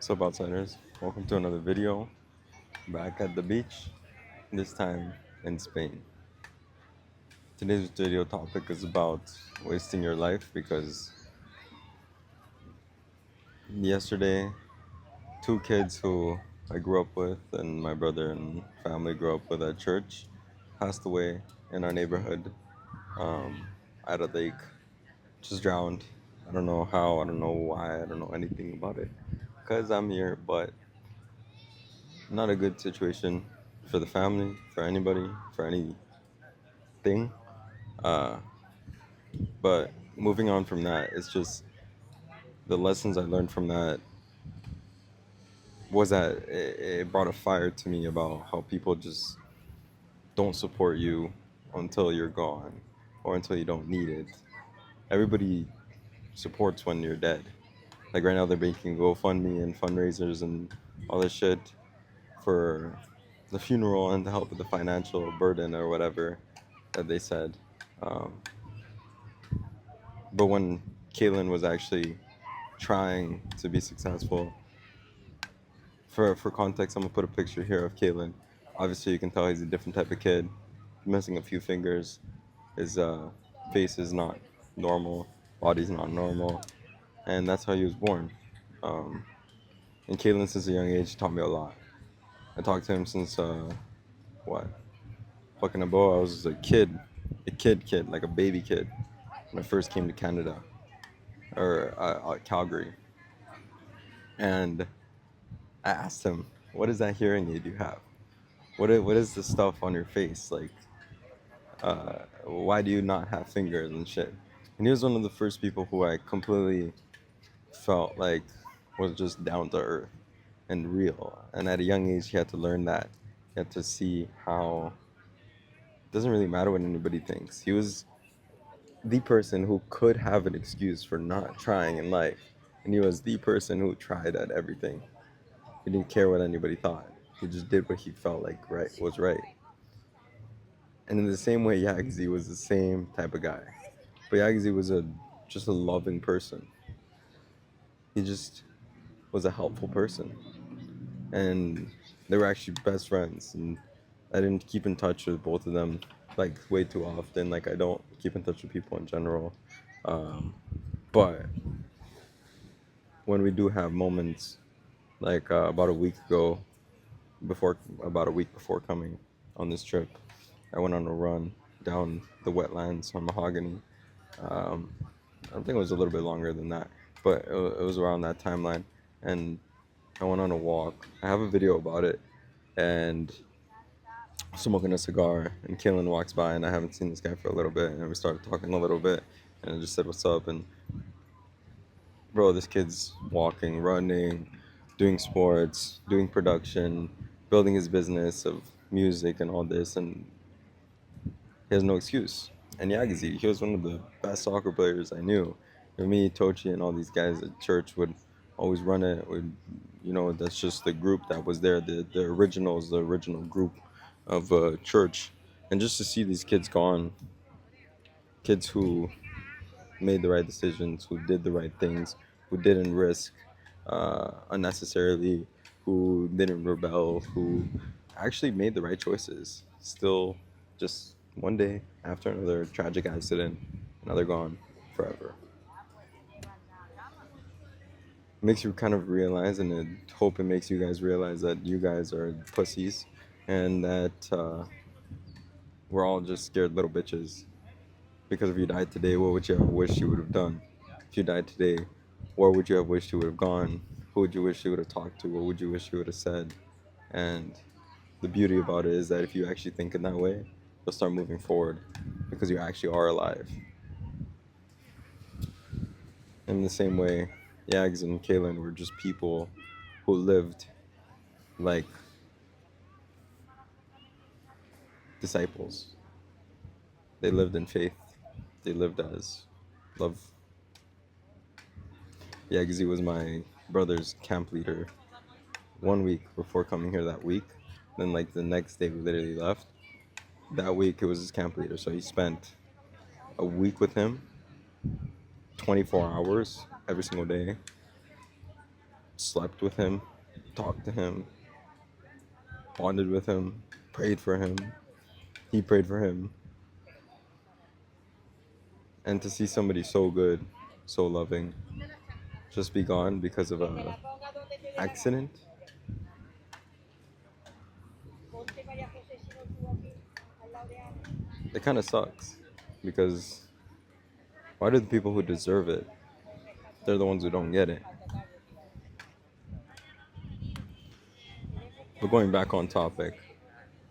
What's up, outsiders? Welcome to another video. Back at the beach, this time in Spain. Today's video topic is about wasting your life because yesterday, two kids who I grew up with and my brother and family grew up with at church passed away in our neighborhood at a lake, just drowned. I don't know how, I don't know why, I don't know anything about it because I'm here, but not a good situation for the family, for anybody, for anything. Uh, but moving on from that, it's just the lessons I learned from that was that it brought a fire to me about how people just don't support you until you're gone or until you don't need it. Everybody supports when you're dead. Like right now, they're making GoFundMe and fundraisers and all this shit for the funeral and to help with the financial burden or whatever that they said. Um, but when Caitlin was actually trying to be successful, for context, I'm gonna put a picture here of Caitlin. Obviously, you can tell he's a different type of kid, missing a few fingers. His face is not normal, body's not normal, and that's how he was born. Um, and Caitlin, since a young age, taught me a lot. I talked to him since what? Fucking a boy. I was a kid, kid, like a baby kid, when I first came to Canada or Calgary, and I asked him, "What is that hearing aid you have? What is the stuff on your face like? Why do you not have fingers and shit?" And he was one of the first people who I completely felt like was just down to earth and real. And at a young age, he had to learn that. He had to see how it doesn't really matter what anybody thinks. He was the person who could have an excuse for not trying in life, and he was the person who tried at everything. He didn't care what anybody thought. He just did what he felt like was right. And in the same way, Yagazi was the same type of guy. But Yagazi was just a loving person. He just was a helpful person. And they were actually best friends. And I didn't keep in touch with both of them like way too often. Like I don't keep in touch with people in general. But when we do have moments, like about a week ago, about a week before coming on this trip, I went on a run down the wetlands on Mahogany. I think it was a little bit longer than that, but it was around that timeline. And I went on a walk. I have a video about it, and smoking a cigar. And Kaylin walks by, and I haven't seen this guy for a little bit, and we started talking a little bit, and I just said, "What's up?" And bro, this kid's walking, running, doing sports, doing production, building his business of music and all this, and he has no excuse. And Yagazi, he was one of the best soccer players I knew. Me, Tochi, and all these guys at church would always run it. That's just the group that was there, the originals, the original group of church. And just to see these kids gone, kids who made the right decisions, who did the right things, who didn't risk unnecessarily, who didn't rebel, who actually made the right choices. Still, just one day after another tragic accident, now they're gone forever. It makes you kind of realize, and I hope it makes you guys realize that you guys are pussies, and that we're all just scared little bitches. Because if you died today, what would you have wished you would have done? If you died today, where would you have wished you would have gone? Who would you wish you would have talked to? What would you wish you would have said? And the beauty about it is that if you actually think in that way, you'll start moving forward because you actually are alive. In the same way, Yags and Kaylin were just people who lived like disciples. They lived in faith. They lived as love. Yagazi was my brother's camp leader 1 week before coming here that week. Then like the next day we literally left. That week it was his camp leader. So he spent a week with him, 24 hours every single day, slept with him, talked to him, bonded with him, prayed for him. He prayed for him. And to see somebody so good, so loving, just be gone because of a accident, it kind of sucks. Because why do the people who deserve it, they're the ones who don't get it? But going back on topic,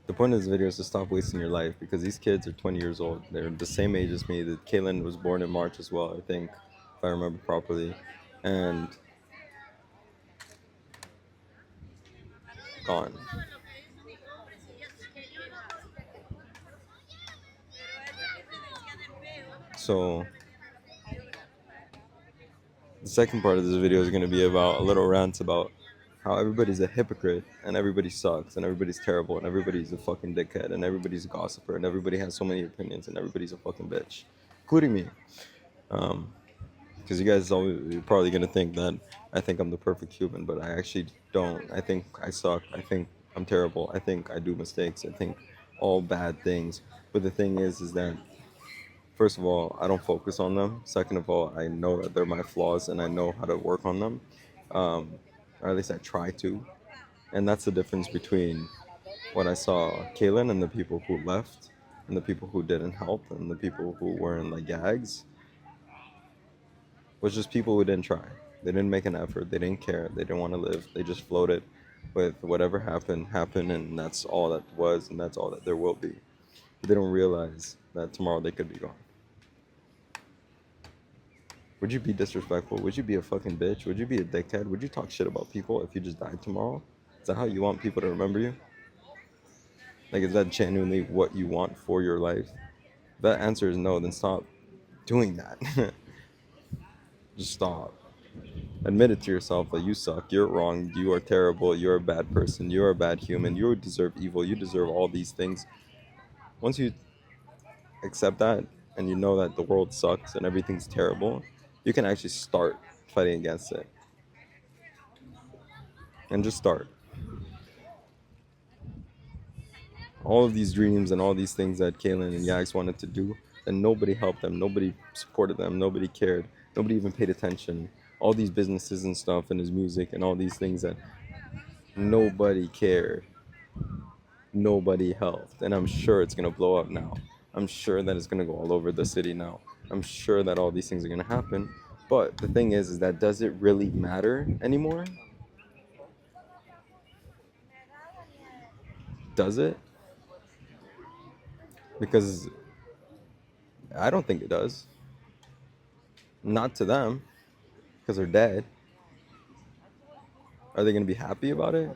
the point of this video is to stop wasting your life because these kids are 20 years old. They're the same age as me. Caitlin was born in March as well, I think, if I remember properly. And gone. So the second part of this video is going to be about a little rant about how everybody's a hypocrite and everybody sucks and everybody's terrible and everybody's a fucking dickhead and everybody's a gossiper and everybody has so many opinions and everybody's a fucking bitch, including me. Because you guys you're probably going to think that I think I'm the perfect human, but I actually don't. I think I suck. I think I'm terrible. I think I do mistakes. I think all bad things. But the thing is that first of all, I don't focus on them. Second of all, I know that they're my flaws and I know how to work on them. Or at least I try to. And that's the difference between what I saw Kaylin and the people who left and the people who didn't help and the people who weren't like gags was just people who didn't try. They didn't make an effort. They didn't care. They didn't want to live. They just floated with whatever happened, and that's all that was, and that's all that there will be. They don't realize that tomorrow they could be gone. Would you be disrespectful? Would you be a fucking bitch? Would you be a dickhead? Would you talk shit about people if you just died tomorrow? Is that how you want people to remember you? Like, is that genuinely what you want for your life? If that answer is no, then stop doing that. Just stop. Admit it to yourself that you suck, you're wrong, you are terrible, you're a bad person, you're a bad human, you deserve evil, you deserve all these things. Once you accept that and you know that the world sucks and everything's terrible, you can actually start fighting against it. And just start. All of these dreams and all these things that Kaylin and Yags wanted to do, and nobody helped them, nobody supported them, nobody cared, nobody even paid attention. All these businesses and stuff and his music and all these things that nobody cared. Nobody helped. And I'm sure it's going to blow up now. I'm sure that it's going to go all over the city now. I'm sure that all these things are going to happen. But the thing is that does it really matter anymore? Does it? Because I don't think it does. Not to them, because they're dead. Are they going to be happy about it?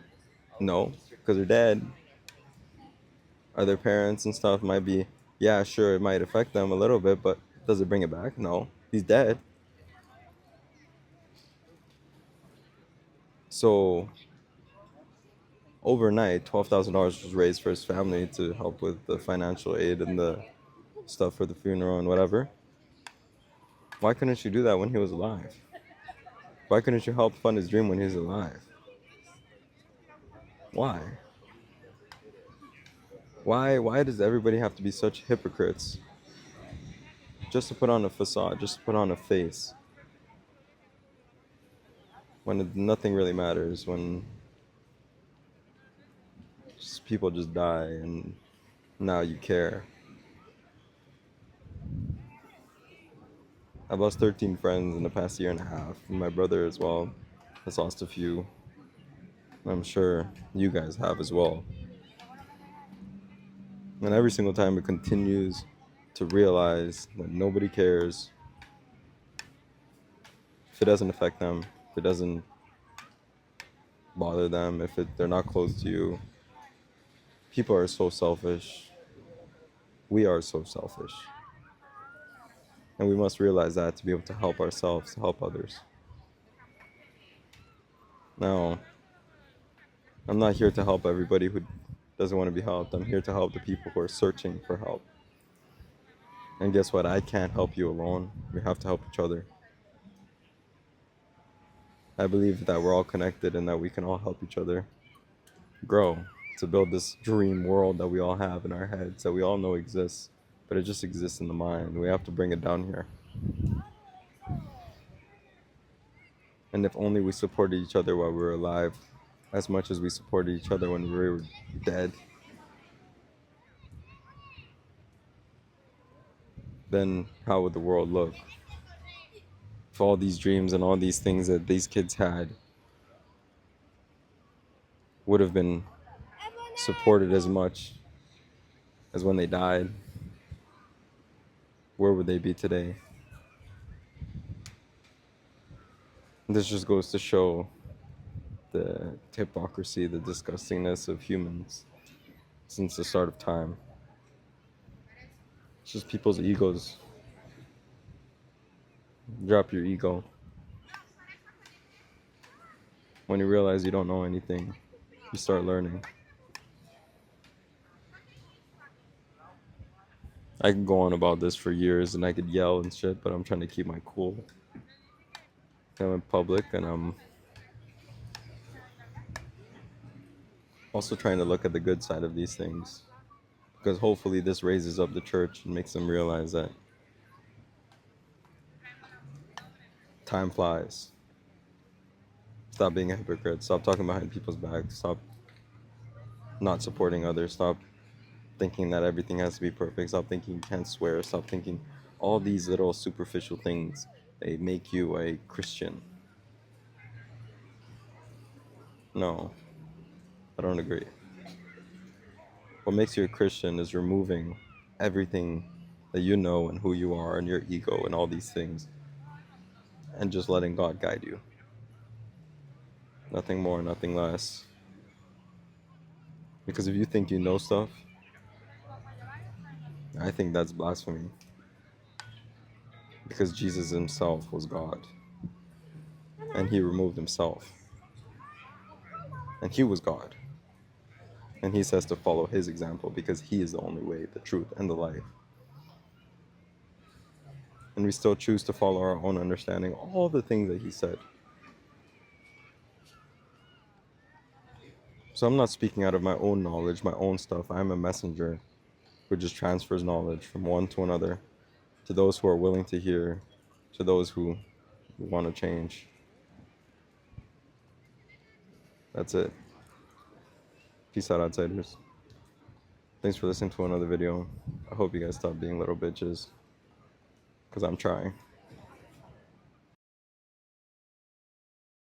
No, because they're dead. Are their parents and stuff might be, yeah, sure, it might affect them a little bit, but does it bring it back? No, he's dead. So overnight, $12,000 was raised for his family to help with the financial aid and the stuff for the funeral and whatever. Why couldn't you do that when he was alive? Why couldn't you help fund his dream when he was alive? Why? Why does everybody have to be such hypocrites just to put on a facade, just to put on a face when nothing really matters, when people just die and now you care? I've lost 13 friends in the past year and a half. My brother as well has lost a few. I'm sure you guys have as well. And every single time it continues to realize that nobody cares if it doesn't affect them, if it doesn't bother them, if they're not close to you. People are so selfish. We are so selfish. And we must realize that to be able to help ourselves, to help others. Now, I'm not here to help everybody who doesn't want to be helped. I'm here to help the people who are searching for help. And guess what? I can't help you alone. We have to help each other. I believe that we're all connected and that we can all help each other grow to build this dream world that we all have in our heads, that we all know exists, but it just exists in the mind. We have to bring it down here. And if only we supported each other while we were alive, as much as we supported each other when we were dead, then how would the world look? If all these dreams and all these things that these kids had would have been supported as much as when they died, where would they be today? This just goes to show the hypocrisy, the disgustingness of humans since the start of time. It's just people's egos. Drop your ego. When you realize you don't know anything, you start learning. I could go on about this for years and I could yell and shit, but I'm trying to keep my cool. I'm in public and I'm also trying to look at the good side of these things. Because hopefully this raises up the church and makes them realize that time flies. Stop being a hypocrite. Stop talking behind people's backs. Stop not supporting others. Stop thinking that everything has to be perfect. Stop thinking you can't swear. Stop thinking all these little superficial things. They make you a Christian. No, I don't agree. What makes you a Christian is removing everything that you know and who you are and your ego and all these things and just letting God guide you. Nothing more, nothing less. Because if you think you know stuff, I think that's blasphemy. Because Jesus himself was God. And he removed himself. And he was God. And he says to follow his example because he is the only way, the truth, and the life. And we still choose to follow our own understanding, all the things that he said. So I'm not speaking out of my own knowledge, my own stuff. I'm a messenger who just transfers knowledge from one to another, to those who are willing to hear, to those who want to change. That's it. Peace out, outsiders. Thanks for listening to another video. I hope you guys stop being little bitches, because I'm trying.